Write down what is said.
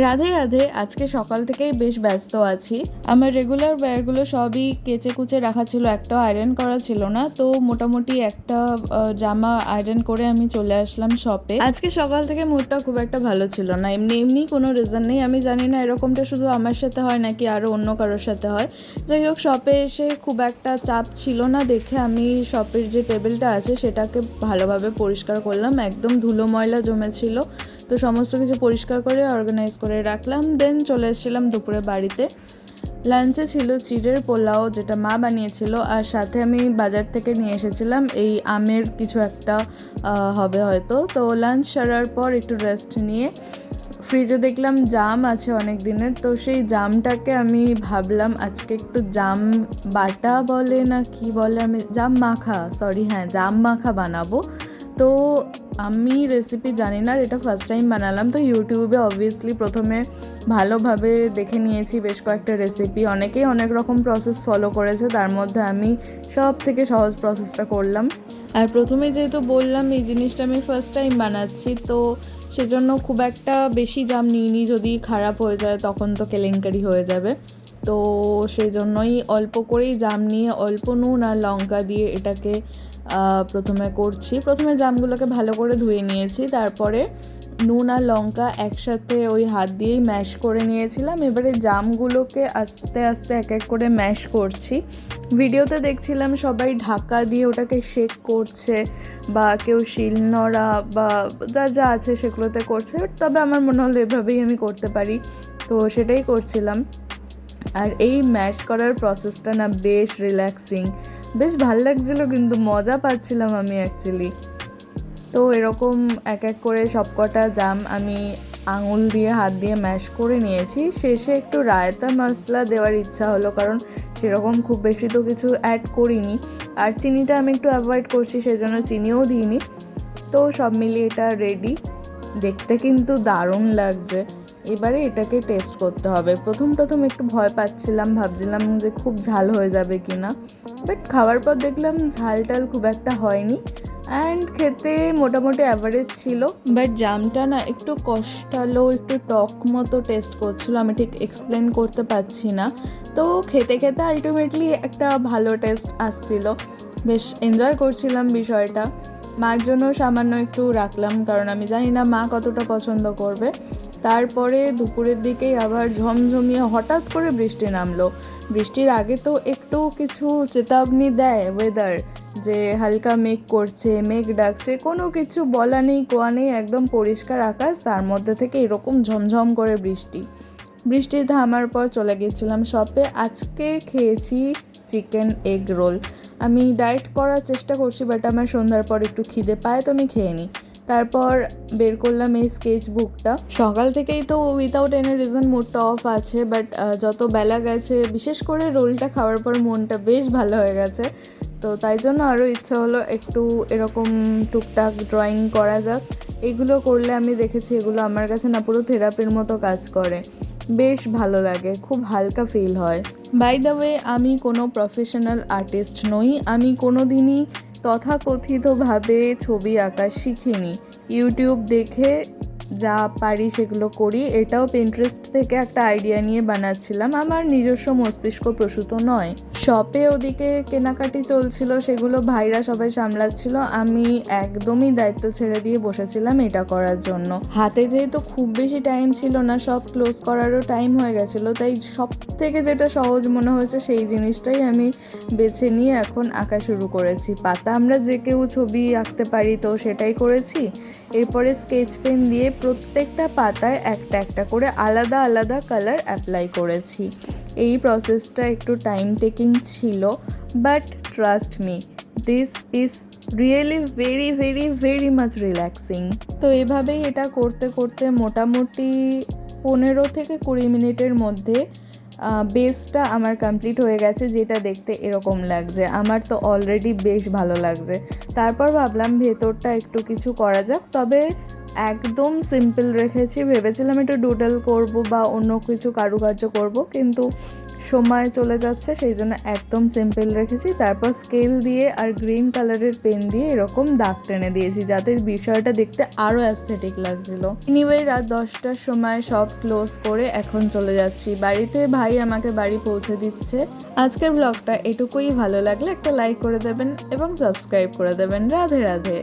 রাধে রাধে। আজকে সকাল থেকেই বেশ ব্যস্ত আছি। আমার রেগুলার ওয়্যারগুলো সবই কেচে কুচে রাখা ছিল, একটাও আয়রন করা ছিল না। তো মোটামুটি একটা জামা আয়রন করে আমি চলে আসলাম শপে। আজকে সকাল থেকে মুডটা খুব একটা ভালো ছিল না, এমনি এমনি কোনো রিজন নেই। আমি জানি না এরকমটা শুধু আমার সাথে হয় নাকি আরও অন্য কারোর সাথে হয়। যাই হোক, শপে এসে খুব একটা চাপ ছিল না দেখে আমি শপের যে টেবিলটা আছে সেটাকে ভালোভাবে পরিষ্কার করলাম। একদম ধুলো ময়লা জমেছিল, তো সমস্ত কিছু পরিষ্কার করে অর্গানাইজ করে রাখলাম। দেন চলে এসেছিলাম দুপুরে বাড়িতে। লাঞ্চে ছিল চিড়ের পোলাও, যেটা মা বানিয়েছিল, আর সাথে আমি বাজার থেকে নিয়ে এসেছিলাম এই আমের কিছু একটা হবে হয়তো। তো লাঞ্চ সারার পর একটু রেস্ট নিয়ে ফ্রিজে দেখলাম জাম আছে অনেক দিনের, তো সেই জামটাকে আমি ভাবলাম আজকে একটু জাম বাটা বলে না কি বলে, আমি জাম মাখা, জাম মাখা বানাবো। তো আমি রেসিপি জানি না, এটা ফার্স্ট টাইম বানালাম। তো ইউটিউবে অবভিয়াসলি প্রথমে ভালোভাবে দেখে নিয়েছি বেশ কয়েকটা রেসিপি, অনেকেই অনেক রকম প্রসেস ফলো করেছে, তার মধ্যে আমি সব থেকে সহজ প্রসেসটা করলাম। আর প্রথমে যেহেতু বললাম এই জিনিসটা আমি ফার্স্ট টাইম বানাচ্ছি, তো সেজন্য খুব একটা বেশি জাম নিইনি, যদি খারাপ হয়ে যায় তখন তো কেলেঙ্কারি হয়ে যাবে। তো সেই জন্যই অল্প করেই জাম নিয়ে অল্প নুন আর লঙ্কা দিয়ে এটাকে প্রথমে করছি। প্রথমে জামগুলোকে ভালো করে ধুয়ে নিয়েছি, তারপরে নুন আর লঙ্কা একসাথে ওই হাত দিয়েই ম্যাশ করে নিয়েছিলাম। এবারে জামগুলোকে আস্তে আস্তে এক এক করে ম্যাশ করছি। ভিডিওতে দেখছিলাম সবাই ঢাকা দিয়ে ওটাকে শেক করছে, বা কেউ শিলনোড়া বা যা যা আছে সেগুলোতে করছে, তবে আমার মনে হলো এভাবেই আমি করতে পারি, তো সেটাই করছিলাম। আর এই ম্যাশ করার প্রসেসটা না বেশ রিল্যাক্সিং, বেশ ভাল লাগছিলো, কিন্তু মজা পাচ্ছিলাম আমি অ্যাকচুয়ালি। তো এরকম এক এক করে সবকটা জাম আমি আঙুল দিয়ে হাত দিয়ে ম্যাশ করে নিয়েছি। শেষে একটু রায়তা মশলা দেওয়ার ইচ্ছা হলো, কারণ সেরকম খুব বেশি তো কিছু অ্যাড করিনি, আর চিনিটা আমি একটু অ্যাভয়েড করছি, সেই জন্য চিনিও দিইনি। তো সব মিলিয়ে এটা রেডি, দেখতে কিন্তু দারুণ লাগছে। এবারে এটাকে টেস্ট করতে হবে। প্রথম একটু ভয় পাচ্ছিলাম, ভাবছিলাম যে খুব ঝাল হয়ে যাবে কি না, বাট খাওয়ার পর দেখলাম ঝাল টাল খুব একটা হয়নি, অ্যান্ড খেতে মোটামুটি অ্যাভারেজ ছিল। বাট জামটা না একটু কষ্টালো, একটু টক মতো টেস্ট করছিল, আমি ঠিক এক্সপ্লেন করতে পারছি না। তো খেতে খেতে আলটিমেটলি একটা ভালো টেস্ট আসছিল, বেশ এনজয় করছিলাম বিষয়টা। মার জন্য সামান্য একটু রাখলাম, কারণ আমি জানি না মা কতটা পছন্দ করবে। তারপরে দুপুরের দিকেই আবার ঝমঝমিয়ে হঠাৎ করে বৃষ্টি নামলো। বৃষ্টির আগে তো একটু কিছু চেতাবনী দেয় ওয়েদার, যে হালকা মেঘ করছে, মেঘ ডাকছে, কোনো কিছু বলা নেই কোয়া নেই, একদম পরিষ্কার আকাশ, তার মধ্যে থেকে এরকম ঝমঝম করে বৃষ্টি থামার পর চলে গিয়েছিলাম শপে। আজকে খেয়েছি চিকেন এগ রোল। আমি ডায়েট করার চেষ্টা করছি, বাট আমার সন্ধ্যার পর একটু খিদে পায়, তো আমি খেয়ে নিই। তারপর বের করলাম এই স্কেচ বুকটা। সকাল থেকেই তো উইথাউট এনি রিজন মুডটা অফ আছে, বাট যত বেলা গেছে, বিশেষ করে রোলটা খাওয়ার পর মনটা বেশ ভালো হয়ে গেছে। তো তাই জন্য আরও ইচ্ছা হলো একটু এরকম টুকটাক ড্রয়িং করা যাক। এগুলো করলে আমি দেখেছি এগুলো আমার কাছে না পুরো থেরাপির মতো কাজ করে, বেশ ভালো লাগে, খুব হালকা ফিল হয়। বাই দ্য ওয়ে, আমি কোনো প্রফেশনাল আর্টিস্ট নই, আমি কোনো দিনই তথাকথিতভাবে ছবি আঁকা শিখিনি। ইউটিউব দেখে যা পারি সেগুলো করি। এটাও পিন্টারেস্ট থেকে একটা আইডিয়া নিয়ে বানাচ্ছিলাম, আমার নিজস্ব মস্তিষ্ক প্রসূত নয়। শপে ওদিকে কেনাকাটি চলছিল, সেগুলো ভাইরা সবাই সামলাচ্ছিল, আমি একদমই দায়িত্ব ছেড়ে দিয়ে বসেছিলাম এটা করার জন্য। হাতে যেহেতু খুব বেশি টাইম ছিল না, সব ক্লোজ করারও টাইম হয়ে গেছিলো, তাই সব থেকে যেটা সহজ মনে হয়েছে সেই জিনিসটাই আমি বেছে নিয়ে এখন আঁকা শুরু করেছি। পাতা আমরা যে কেউ ছবি আঁকতে পারি, তো সেটাই করেছি। এরপরে স্কেচ পেন দিয়ে প্রত্যেকটা পাতায় একটা একটা করে আলাদা আলাদা কালার অ্যাপ্লাই করেছি। এই প্রসেসটা একটু টাইম টেকিং ছিল, but trust me, this is really very very very much relaxing. তো এভাবেই এটা করতে করতে মোটামুটি 15 থেকে 20 মিনিটের মধ্যে বেসটা আমার কমপ্লিট হয়ে গেছে, যেটা দেখতে এরকম লাগছে। আমার তো অলরেডি বেশ ভালো লাগছে। তারপর ভাবলাম ভেতরটা একটু কিছু করা যাক, তবে একদম সিম্পল রেখেছি। ভেবেছিলাম একটু ডুডল করব বা অন্য কিছু কারুকার্য করব, কিন্তু সময় চলে যাচ্ছে সেই জন্য একদম সিম্পল রেখেছি। তারপর স্কেল দিয়ে আর গ্রিন কালারের পেন দিয়ে এরকম দাগ টেনে দিয়েছি যাতে বিষয়টা দেখতে আরও অ্যাস্থেটিক লাগছিল। এনিওয়ে রাত 10টার সময় সব ক্লোজ করে এখন চলে যাচ্ছি বাড়িতে। ভাই আমাকে বাড়ি পৌঁছে দিচ্ছে। আজকের ব্লগটা এটুকুই। ভালো লাগলে একটা লাইক করে দেবেন এবং সাবস্ক্রাইব করে দেবেন। রাধে রাধে।